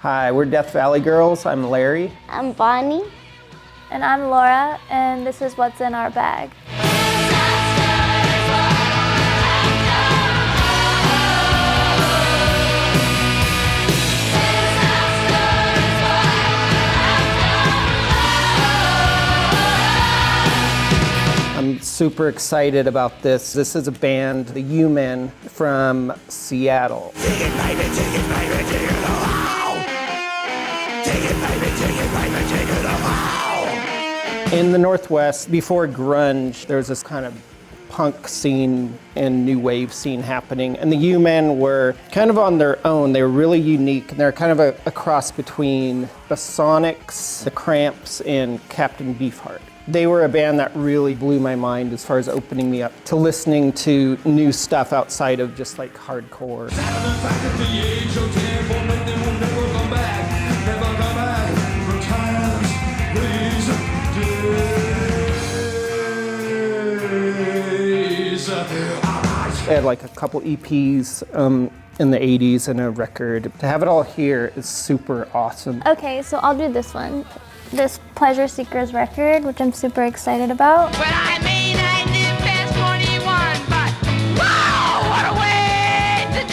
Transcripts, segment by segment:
Hi, we're Death Valley Girls. I'm Larry. I'm Bonnie. And I'm Laura, and this is What's in Our Bag. I'm super excited about this. This is a band, the U-Men from Seattle. Take it, baby, take it, baby, take it all. Take it, baby, take it, baby, take it all. In the Northwest, before grunge, there was this kind of punk scene and new wave scene happening, and the U-Men were kind of on their own. They were really unique, and they're kind of a cross between the Sonics, the Cramps, and Captain Beefheart. They were a band that really blew my mind as far as opening me up to listening to new stuff outside of just like hardcore. I had like a couple EPs in the 80s and a record. To have it all here is super awesome. Okay, so I'll do this one. This Pleasure Seekers record, which I'm super excited about. Well, I mean, I live past 41, but wow, what a way to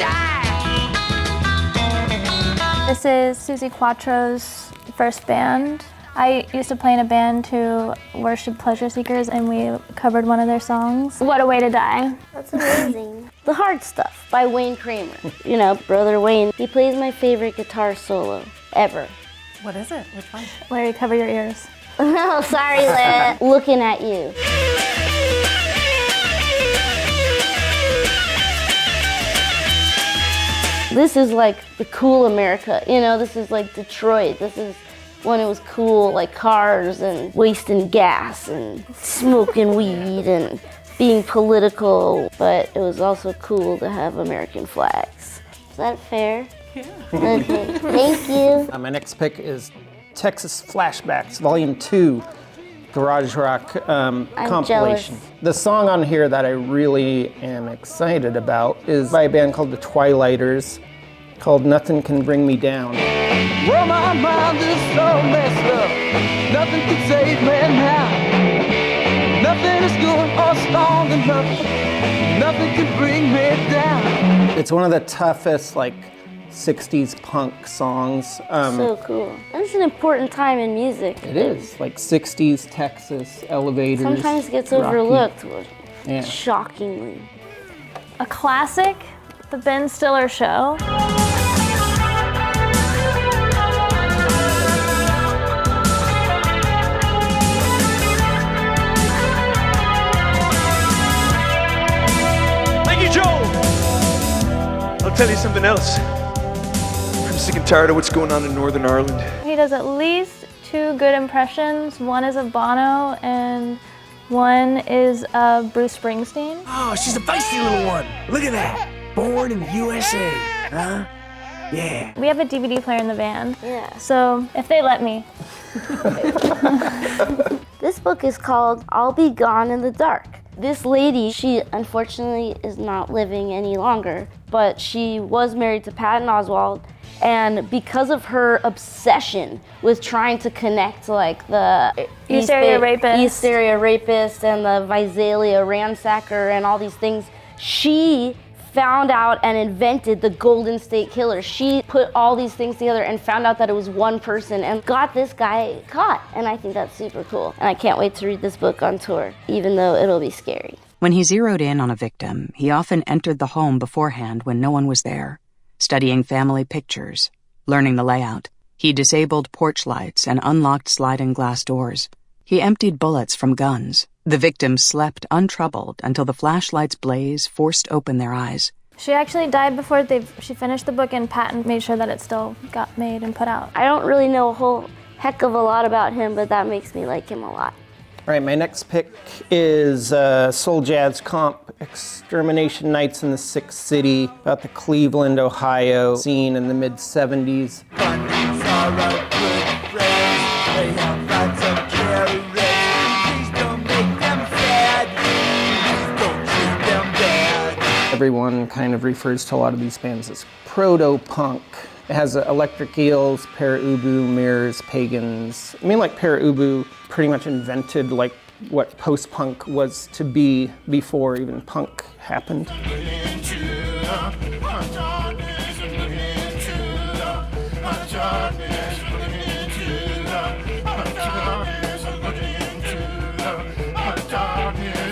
die! This is Susie Quattro's first band. I used to play in a band who worshiped Pleasure Seekers, and we covered one of their songs. What a way to die. That's amazing. The Hard Stuff by Wayne Kramer. You know, Brother Wayne. He plays my favorite guitar solo ever. What is it? Which one? Larry, cover your ears. Oh, sorry, Larry. Looking at you. This is like the cool America. You know, this is like Detroit. This is when it was cool, like cars and wasting gas and smoking weed and being political. But it was also cool to have American flags. Is that fair? Yeah. Okay, thank you. My next pick is Texas Flashbacks, Volume 2, Garage Rock compilation. Jealous. The song on here that I really am excited about is by a band called the Twilighters, called Nothing Can Bring Me Down. Well, my mind is so messed up, nothing can save me now. Nothing is good or strong enough, nothing can bring me down. It's one of the toughest, like, 60s punk songs. So cool. That's an important time in music. It is, like 60s Texas elevators. Sometimes gets rocky. overlooked, Yeah. shockingly. A classic, The Ben Stiller Show. Thank you, Joel. I'll tell you something else. I'm sick and tired of what's going on in Northern Ireland. He does at least 2 good impressions. One is of Bono, and one is of Bruce Springsteen. Oh, she's a feisty little one. Look at that. Born in the USA, huh? Yeah. We have a DVD player in the band. Yeah. So if they let me. This book is called I'll Be Gone in the Dark. This lady, she unfortunately is not living any longer, but she was married to Patton Oswalt, and because of her obsession with trying to connect like the East Area Rapist and the Visalia ransacker and all these things, she found out and invented the Golden State Killer. She put all these things together and found out that it was one person and got this guy caught. And I think that's super cool. And I can't wait to read this book on tour, even though it'll be scary. When he zeroed in on a victim, he often entered the home beforehand when no one was there, studying family pictures, learning the layout. He disabled porch lights and unlocked sliding glass doors. He emptied bullets from guns. The victims slept untroubled until the flashlight's blaze forced open their eyes. She actually died before she finished the book, and Patton made sure that it still got made and put out. I don't really know a whole heck of a lot about him, but that makes me like him a lot. All right, my next pick is Soul Jazz Comp, Extermination Nights in the Sick City, about the Cleveland, Ohio scene in the mid-70s. Everyone kind of refers to a lot of these bands as proto-punk. It has electric eels, para-ubu, mirrors, pagans. I mean, like para-ubu pretty much invented like what post-punk was to be before even punk happened.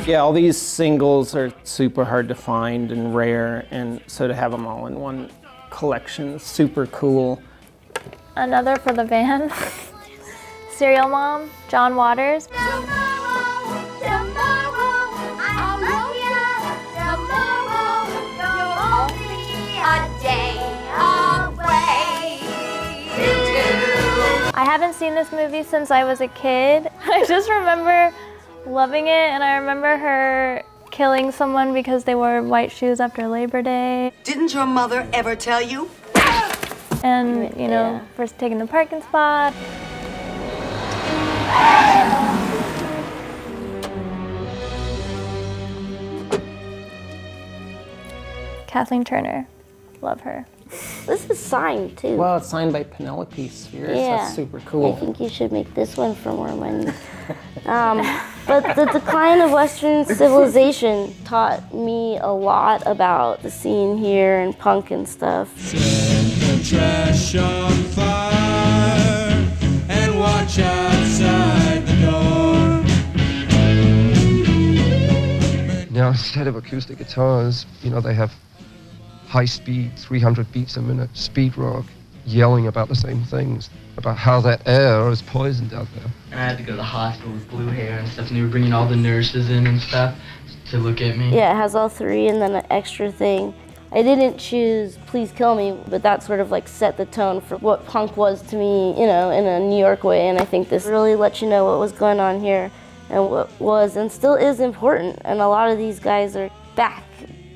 Yeah, all these singles are super hard to find and rare, and so to have them all in one collection is super cool. Another for the band. Serial Mom, John Waters. I haven't seen this movie since I was a kid. I just remember loving it, and I remember her killing someone because they wore white shoes after Labor Day. Didn't your mother ever tell you? And, you know, first taking the parking spot. Kathleen Turner, love her. This is signed too. Well, it's signed by Penelope Spheres. Yeah. That's super cool. I think you should make this one for more money. But the decline of Western civilization taught me a lot about the scene here and punk and stuff. Set the trash on fire and watch outside the door. Now, instead of acoustic guitars, you know, they have high speed, 300 beats a minute, speed rock, yelling about the same things, about how that air is poisoned out there. And I had to go to the hospital with blue hair and stuff, and they were bringing all the nurses in and stuff to look at me. Yeah, it has all three and then an extra thing. I didn't choose Please Kill Me, but that sort of like set the tone for what punk was to me, you know, in a New York way, and I think this really let you know what was going on here and what was and still is important, and a lot of these guys are back,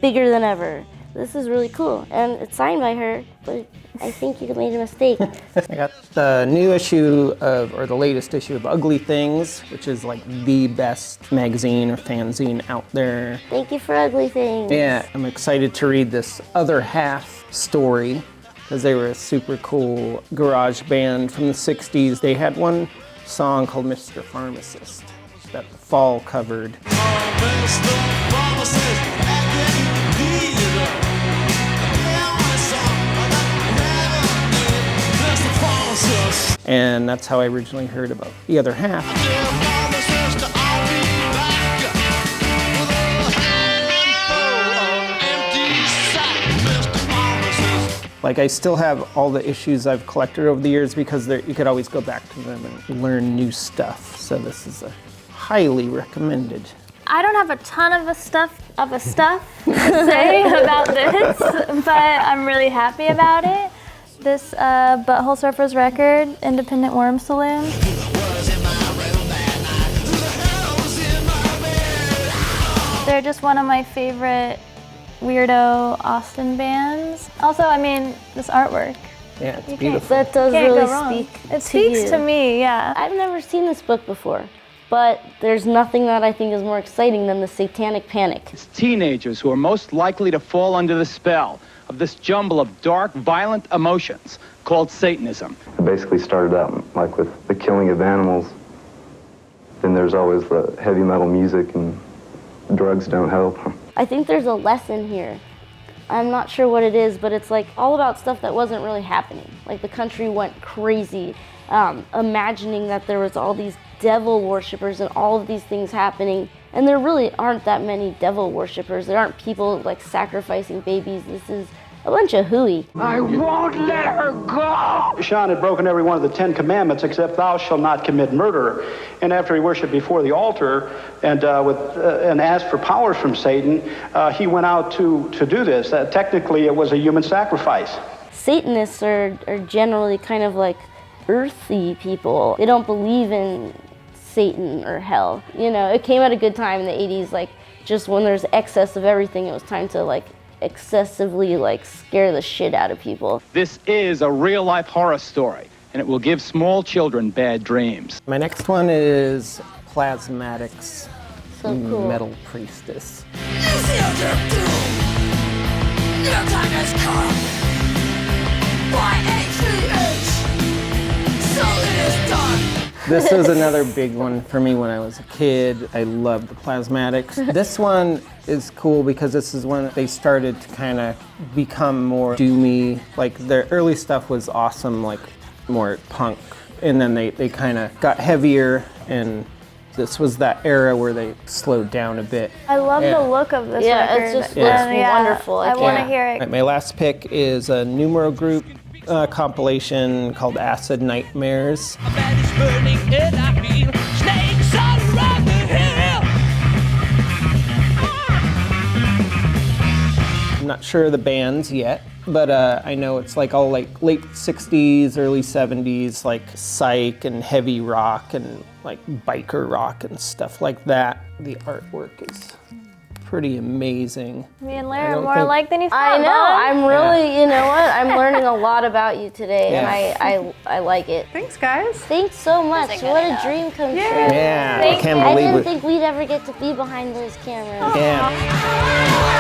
bigger than ever. This is really cool, and it's signed by her, but I think you made a mistake. I got the new issue of, or the latest issue of Ugly Things, which is like the best magazine or fanzine out there. Thank you for Ugly Things. Yeah, I'm excited to read this Other Half story, because they were a super cool garage band from the 60s. They had one song called Mr. Pharmacist that the Fall covered. And that's how I originally heard about The Other Half. Like, I still have all the issues I've collected over the years because you could always go back to them and learn new stuff. So this is a highly recommended. I don't have a ton of stuff to say about this, but I'm really happy about it. This Butthole Surfers record, Independent Worm Saloon. They're just one of my favorite weirdo Austin bands. Also, I mean, this artwork. Yeah, it's beautiful. That does really speak It speaks to me, yeah. I've never seen this book before, but there's nothing that I think is more exciting than the Satanic Panic. It's teenagers who are most likely to fall under the spell of this jumble of dark, violent emotions called Satanism. It basically started out like with the killing of animals. Then there's always the heavy metal music, and drugs don't help. I think there's a lesson here. I'm not sure what it is, but it's like all about stuff that wasn't really happening. Like the country went crazy, imagining that there was all these devil worshippers and all of these things happening. And there really aren't that many devil worshippers. There aren't people like sacrificing babies. This is a bunch of hooey. I won't let her go! Sean had broken every one of the 10 commandments except thou shalt not commit murder. And after he worshiped before the altar and asked for powers from Satan, he went out to do this. Technically, it was a human sacrifice. Satanists are generally kind of like earthy people. They don't believe in Satan or hell. You know, it came at a good time in the 80s, like just when there's excess of everything, it was time to like excessively like scare the shit out of people. This is a real-life horror story, and it will give small children bad dreams. My next one is Plasmatic's So cool. Metal Priestess. Your time has come. This is another big one for me when I was a kid. I loved the Plasmatics. This one is cool because this is when they started to kind of become more doomy. Like their early stuff was awesome, like more punk. And then they kind of got heavier, and this was that era where they slowed down a bit. I love the look of this record. Yeah, it just looks wonderful. I want to hear it. Right, my last pick is a Numero Group compilation called Acid Nightmares. Burning and I feel snakes all around the hill. I'm not sure of the bands yet, but I know it's like all like late 60s, early 70s, like psych and heavy rock and like biker rock and stuff like that. The artwork is pretty amazing. Me and Larry are more alike than you thought. I know. I'm really, you know what? I'm learning a lot about you today, Yeah. and I like it. Thanks, guys. Thanks so much. What a dream come true. Yeah, I can't I believe didn't it. think we'd ever get to be behind those cameras. Yeah.